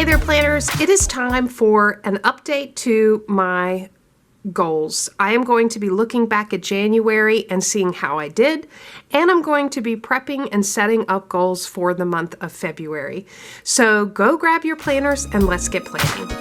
Hey there, planners. It is time for an update to my goals. I am going to be looking back at January and seeing how I did, and I'm going to be prepping and setting up goals for the month of February. So go grab your planners and let's get planning.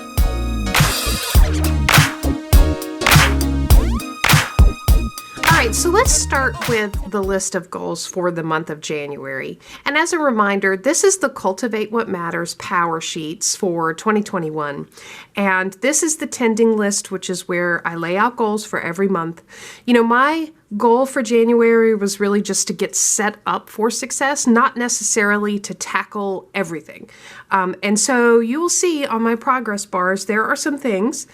All right, so let's start with the list of goals for the month of January. And as a reminder, this is the Cultivate What Matters Power Sheets for 2021. And this is the tending list, which is where I lay out goals for every month. You know, my goal for January was really just to get set up for success, not necessarily to tackle everything. And so you will see on my progress bars, there are some things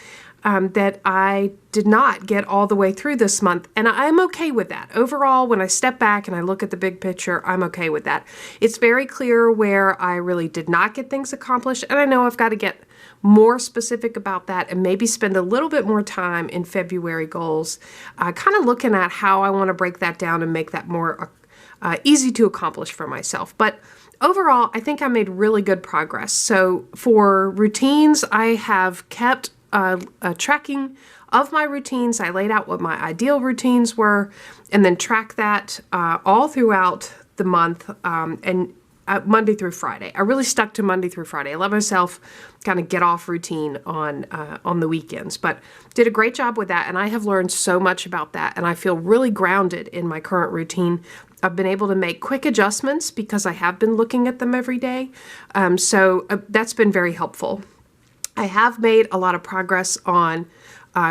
that I did not get all the way through this month, and I'm okay with that. Overall, when I step back and I look at the big picture, I'm okay with that. It's very clear where I really did not get things accomplished, and I know I've got to get more specific about that and maybe spend a little bit more time in February goals, kind of looking at how I want to break that down and make that more easy to accomplish for myself. But overall, I think I made really good progress. So for routines, I have kept a tracking of my routines. I laid out what my ideal routines were and then track that all throughout the month and Monday through Friday. I really stuck to Monday through Friday. I let myself kind of get off routine on the weekends, but did a great job with that. And I have learned so much about that. And I feel really grounded in my current routine. I've been able to make quick adjustments because I have been looking at them every day. So that's been very helpful. I have made a lot of progress on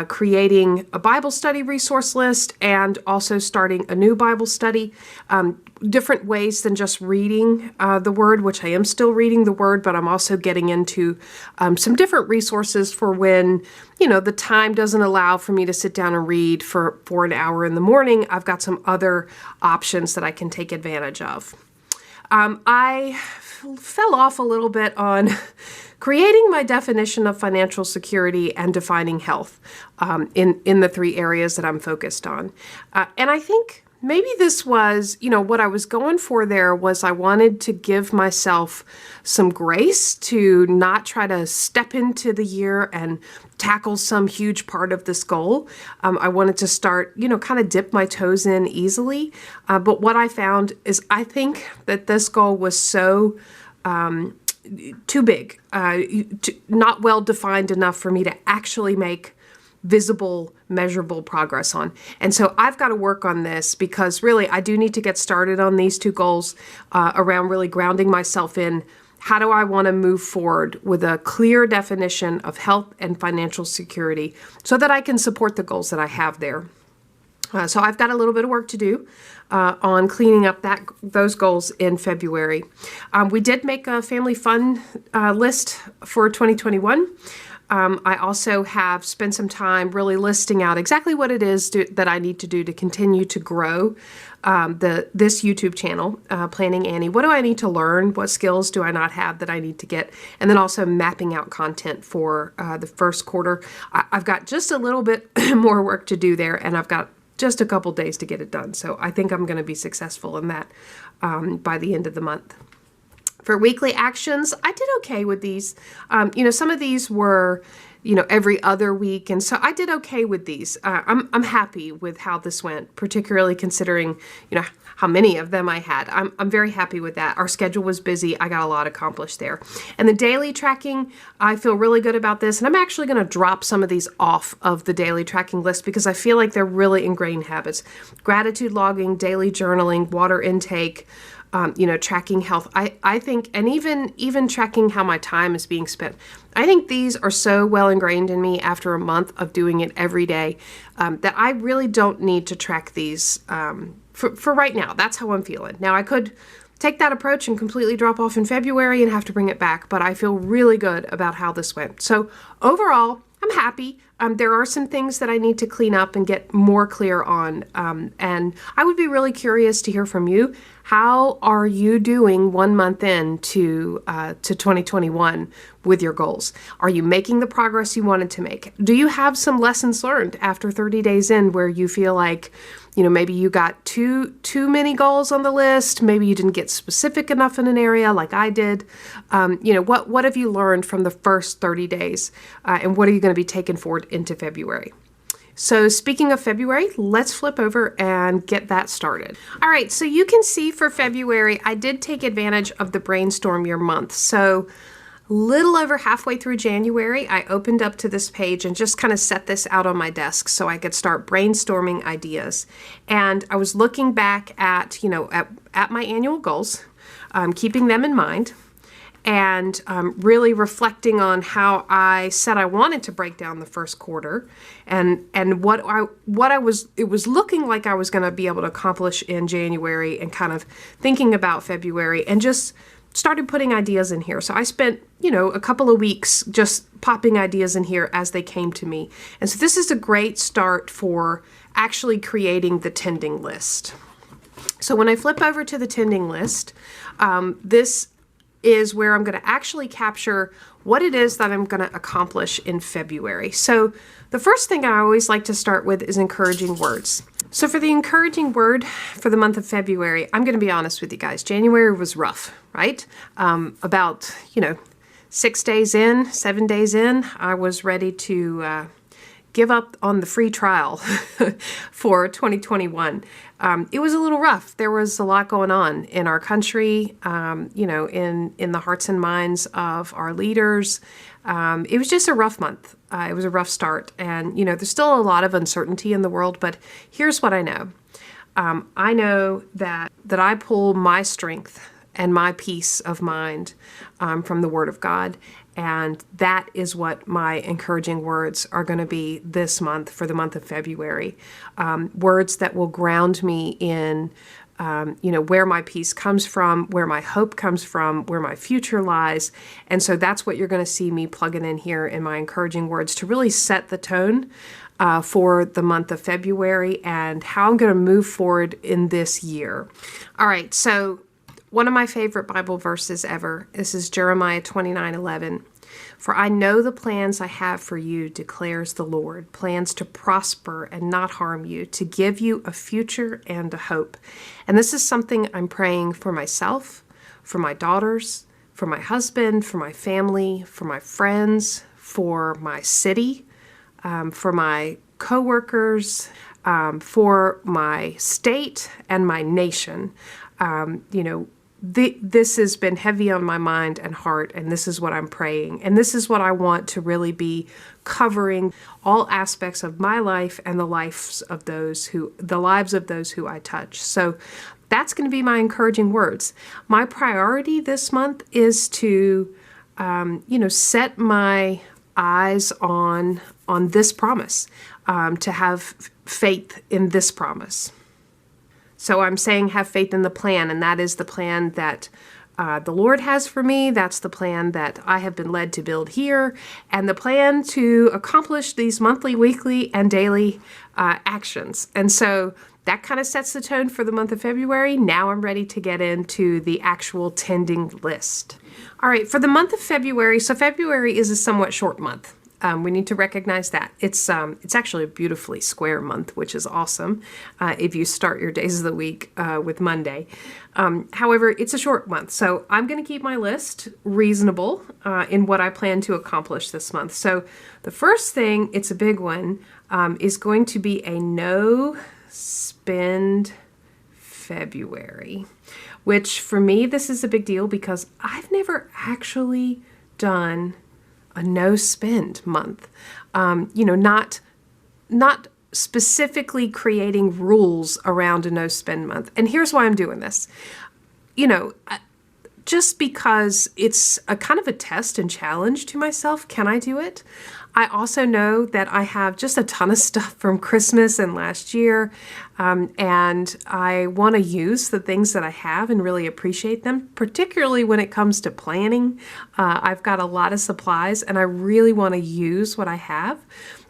creating a Bible study resource list and also starting a new Bible study, different ways than just reading the Word, which I am still reading the Word, but I'm also getting into some different resources for when, you know, the time doesn't allow for me to sit down and read for an hour in the morning. I've got some other options that I can take advantage of. I fell off a little bit on creating my definition of financial security and defining health in the three areas that I'm focused on. And I think maybe this was, you know, what I was going for there was I wanted to give myself some grace to not try to step into the year and tackle some huge part of this goal. I wanted to start, you know, kind of dip my toes in easily. But what I found is I think that this goal was so too big, not well defined enough for me to actually make visible, measurable progress on. And so I've got to work on this because really I do need to get started on these two goals around really grounding myself in how do I want to move forward with a clear definition of health and financial security so that I can support the goals that I have there. So I've got a little bit of work to do on cleaning up those goals in February. We did make a family fun list for 2021. I also have spent some time really listing out exactly what it is that I need to do to continue to grow this YouTube channel, Planning Annie. What do I need to learn? What skills do I not have that I need to get? And then also mapping out content for the first quarter. I've got just a little bit more work to do there, and I've got just a couple days to get it done. So I think I'm going to be successful in that by the end of the month. For weekly actions, I did okay with these. You know, some of these were, you know, every other week. And so I did okay with these. I'm happy with how this went, particularly considering, you know, how many of them I had. I'm very happy with that. Our schedule was busy. I got a lot accomplished there. And the daily tracking, I feel really good about this. And I'm actually going to drop some of these off of the daily tracking list because I feel like they're really ingrained habits. Gratitude logging, daily journaling, water intake, you know, tracking health. I think, and even tracking how my time is being spent. I think these are so well ingrained in me after a month of doing it every day that I really don't need to track these for right now. That's how I'm feeling. Now I could take that approach and completely drop off in February and have to bring it back, but I feel really good about how this went. So overall, I'm happy. There are some things that I need to clean up and get more clear on. And I would be really curious to hear from you. How are you doing 1 month in to 2021 with your goals? Are you making the progress you wanted to make? Do you have some lessons learned after 30 days in where you feel like, maybe you got too many goals on the list. Maybe you didn't get specific enough in an area like I did. What have you learned from the first 30 days? And what are you going to be taking forward into February? So speaking of February, let's flip over and get that started. All right, so you can see for February, I did take advantage of the brainstorm your month. So little over halfway through January, I opened up to this page and just kind of set this out on my desk so I could start brainstorming ideas. And I was looking back at, at my annual goals, keeping them in mind, and really reflecting on how I said I wanted to break down the first quarter, and it was looking like I was going to be able to accomplish in January, and kind of thinking about February, and just started putting ideas in here. So I spent, a couple of weeks just popping ideas in here as they came to me. And so this is a great start for actually creating the tending list. So when I flip over to the tending list, this is where I'm going to actually capture what it is that I'm going to accomplish in February. So the first thing I always like to start with is encouraging words. So for the encouraging word for the month of February, I'm going to be honest with you guys. January was rough, right? About, 6 days in, 7 days in, I was ready to give up on the free trial for 2021. It was a little rough. There was a lot going on in our country, in the hearts and minds of our leaders. It was just a rough month. It was a rough start. And, there's still a lot of uncertainty in the world, but here's what I know. I know that I pull my strength and my peace of mind from the Word of God. And that is what my encouraging words are going to be this month, for the month of February. Words that will ground me in, where my peace comes from, where my hope comes from, where my future lies. And so that's what you're going to see me plugging in here in my encouraging words to really set the tone for the month of February and how I'm going to move forward in this year. All right, so one of my favorite Bible verses ever. This is Jeremiah 29:11. For I know the plans I have for you, declares the Lord, plans to prosper and not harm you, to give you a future and a hope. And this is something I'm praying for myself, for my daughters, for my husband, for my family, for my friends, for my city, for my coworkers, for my state and my nation. This has been heavy on my mind and heart, and this is what I'm praying. And this is what I want to really be covering, all aspects of my life and the lives of those who I touch. So that's going to be my encouraging words. My priority this month is to, set my eyes on this promise, to have faith in this promise. So I'm saying have faith in the plan, and that is the plan that the Lord has for me. That's the plan that I have been led to build here, and the plan to accomplish these monthly, weekly, and daily actions. And so that kind of sets the tone for the month of February. Now I'm ready to get into the actual tending list. All right, for the month of February, so February is a somewhat short month. We need to recognize that. It's actually a beautifully square month, which is awesome if you start your days of the week with Monday. However, it's a short month, so I'm going to keep my list reasonable in what I plan to accomplish this month. So the first thing, it's a big one, is going to be a no spend February, which for me, this is a big deal because I've never actually done a no spend month. Not specifically creating rules around a no spend month. And here's why I'm doing this. Just because it's a kind of a test and challenge to myself. Can I do it? I also know that I have just a ton of stuff from Christmas and last year, and I want to use the things that I have and really appreciate them, particularly when it comes to planning. I've got a lot of supplies, and I really want to use what I have.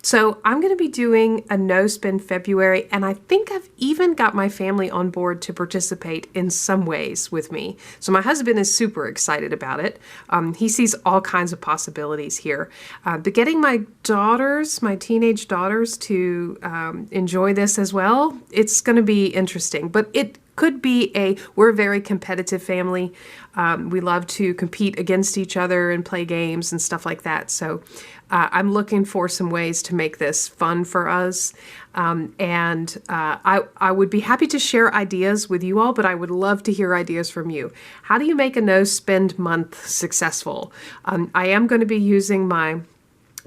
So I'm going to be doing a no spend February, and I think I've even got my family on board to participate in some ways with me. So my husband is super excited about it. He sees all kinds of possibilities here. But getting my daughters, my teenage daughters, to enjoy this as well, it's going to be interesting. But it could be we're a very competitive family. We love to compete against each other and play games and stuff like that. So I'm looking for some ways to make this fun for us. I would be happy to share ideas with you all, but I would love to hear ideas from you. How do you make a no spend month successful? I am going to be using my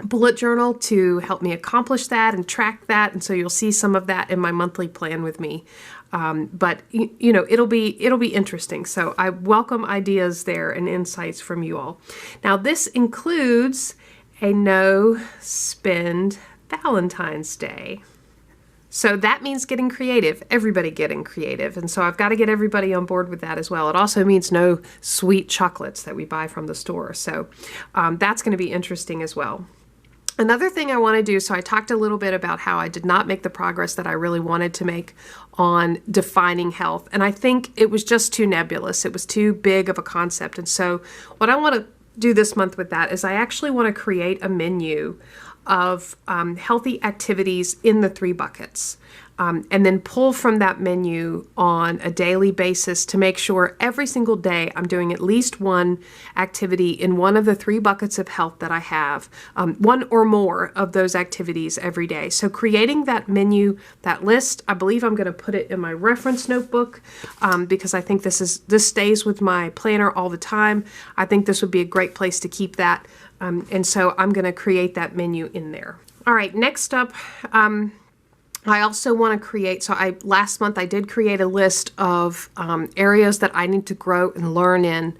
bullet journal to help me accomplish that and track that. And so you'll see some of that in my monthly plan with me. But it'll be interesting. So I welcome ideas there and insights from you all. Now this includes a no spend Valentine's Day. So that means getting creative, everybody getting creative. And so I've got to get everybody on board with that as well. It also means no sweet chocolates that we buy from the store. So that's going to be interesting as well. Another thing I want to do, so I talked a little bit about how I did not make the progress that I really wanted to make on defining health. And I think it was just too nebulous. It was too big of a concept. And so what I want to do this month with that is I actually want to create a menu of healthy activities in the 3 buckets. And then pull from that menu on a daily basis to make sure every single day I'm doing at least one activity in one of the 3 buckets of health that I have, one or more of those activities every day. So creating that menu, that list, I believe I'm going to put it in my reference notebook because I think this stays with my planner all the time. I think this would be a great place to keep that. And so I'm going to create that menu in there. All right, next up, I also want to create, last month I did create a list of areas that I need to grow and learn in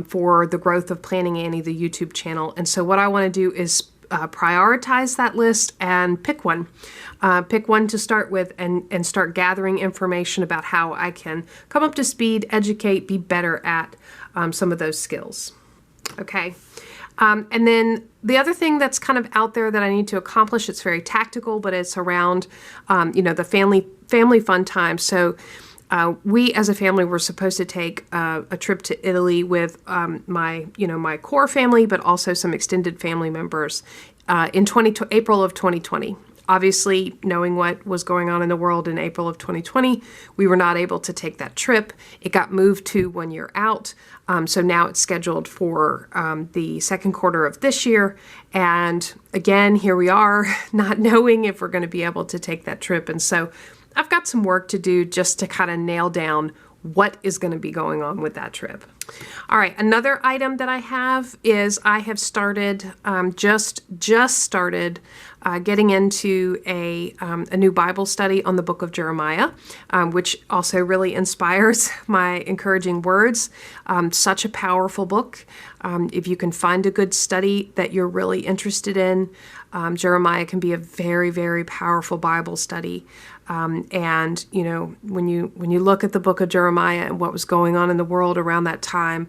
for the growth of Planning Annie, the YouTube channel. And so what I want to do is prioritize that list and pick one. Pick one to start with and start gathering information about how I can come up to speed, educate, be better at some of those skills. Okay. And then the other thing that's kind of out there that I need to accomplish, it's very tactical, but it's around, the family fun time. So we as a family were supposed to take a trip to Italy with my core family, but also some extended family members in April of 2020. Obviously, knowing what was going on in the world in April of 2020, we were not able to take that trip. It got moved to 1 year out. So now it's scheduled for the second quarter of this year. And again, here we are, not knowing if we're going to be able to take that trip. And so I've got some work to do just to kind of nail down what is going to be going on with that trip. All right, another item that I have is I have started, just started getting into a new Bible study on the book of Jeremiah, which also really inspires my encouraging words. Such a powerful book. If you can find a good study that you're really interested in, Jeremiah can be a very, very powerful Bible study. And when you look at the book of Jeremiah and what was going on in the world around that time,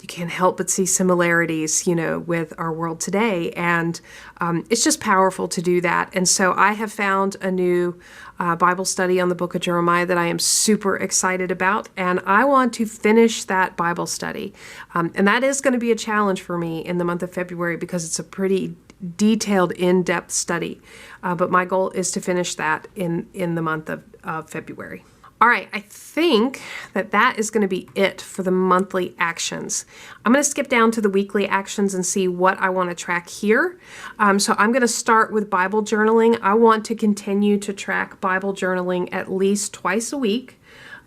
you can't help but see similarities, with our world today. And it's just powerful to do that. And so I have found a new Bible study on the book of Jeremiah that I am super excited about. And I want to finish that Bible study. And that is going to be a challenge for me in the month of February because it's a pretty detailed, in-depth study. But my goal is to finish that in the month of February. All right, I think that is going to be it for the monthly actions. I'm going to skip down to the weekly actions and see what I want to track here. So I'm going to start with Bible journaling. I want to continue to track Bible journaling at least twice a week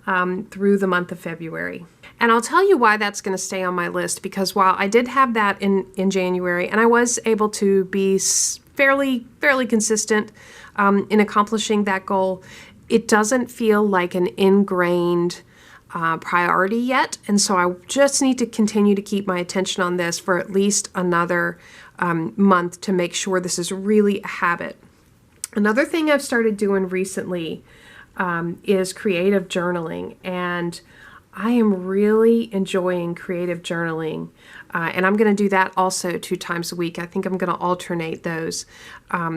through the month of February. And I'll tell you why that's going to stay on my list, because while I did have that in January, and I was able to be fairly consistent in accomplishing that goal, it doesn't feel like an ingrained priority yet. And so I just need to continue to keep my attention on this for at least another month to make sure this is really a habit. Another thing I've started doing recently is creative journaling. And I am really enjoying creative journaling, and I'm going to do that also 2 times a week. I think I'm going to alternate those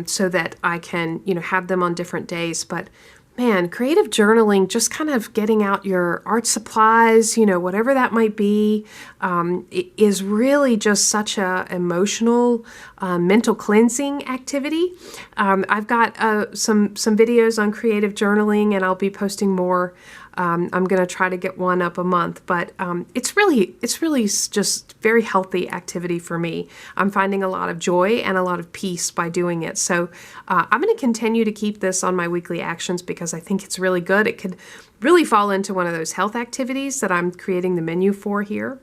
so that I can, have them on different days. But man, creative journaling, just kind of getting out your art supplies, whatever that might be, it is really just such a emotional, mental cleansing activity. I've got some videos on creative journaling, and I'll be posting more. I'm going to try to get one up a month, but it's really just very healthy activity for me. I'm finding a lot of joy and a lot of peace by doing it. So I'm going to continue to keep this on my weekly actions because I think it's really good. It could really fall into one of those health activities that I'm creating the menu for here.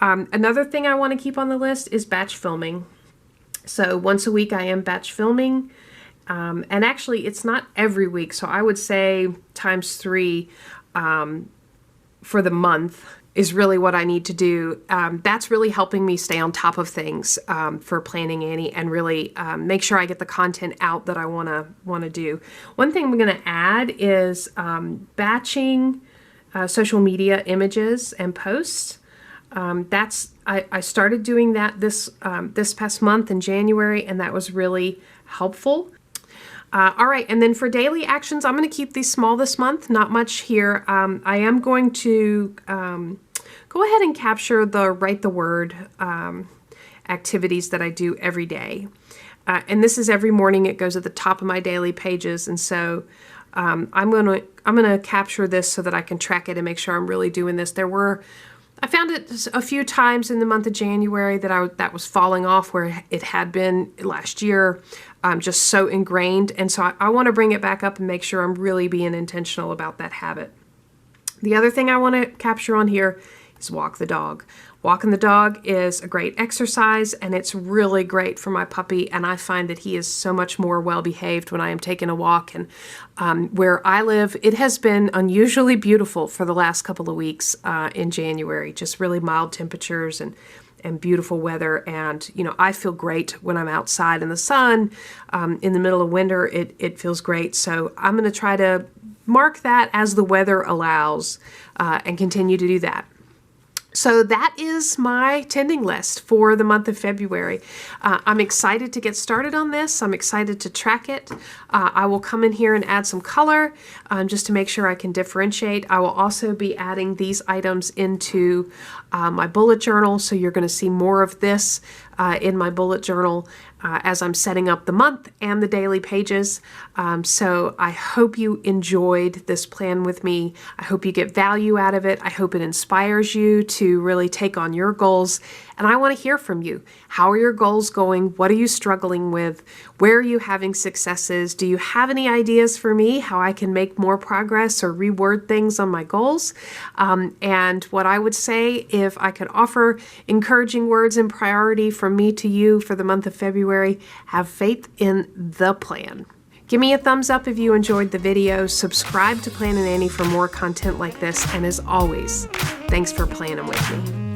Another thing I want to keep on the list is batch filming. So once a week I am batch filming. And actually, it's not every week, so I would say times 3 for the month is really what I need to do. That's really helping me stay on top of things for Planning Annie and really make sure I get the content out that I want to do. One thing I'm going to add is batching social media images and posts. I started doing that this past month in January, and that was really helpful. All right, and then for daily actions, I'm going to keep these small this month, not much here. I am going to go ahead and capture the Write the Word activities that I do every day. And this is every morning. It goes at the top of my daily pages, and so I'm gonna capture this so that I can track it and make sure I'm really doing this. I found it a few times in the month of January that was falling off where it had been last year, just so ingrained. And so I want to bring it back up and make sure I'm really being intentional about that habit. The other thing I want to capture on here is walk the dog. Walking the dog is a great exercise, and it's really great for my puppy, and I find that he is so much more well-behaved when I am taking a walk. And where I live, it has been unusually beautiful for the last couple of weeks in January, just really mild temperatures and beautiful weather. And, I feel great when I'm outside in the sun. In the middle of winter, it feels great. So I'm going to try to mark that as the weather allows and continue to do that. So that is my tending list for the month of February. I'm excited to get started on this. I'm excited to track it. I will come in here and add some color just to make sure I can differentiate. I will also be adding these items into my bullet journal, so you're going to see more of this in my bullet journal as I'm setting up the month and the daily pages. So I hope you enjoyed this plan with me. I hope you get value out of it. I hope it inspires you to really take on your goals. And I want to hear from you. How are your goals going? What are you struggling with? Where are you having successes? Do you have any ideas for me how I can make more progress or reword things on my goals? And what I would say, if I could offer encouraging words and priority from me to you for the month of February, have faith in the plan. Give me a thumbs up if you enjoyed the video. Subscribe to Planning Annie for more content like this. And as always, thanks for planning with me.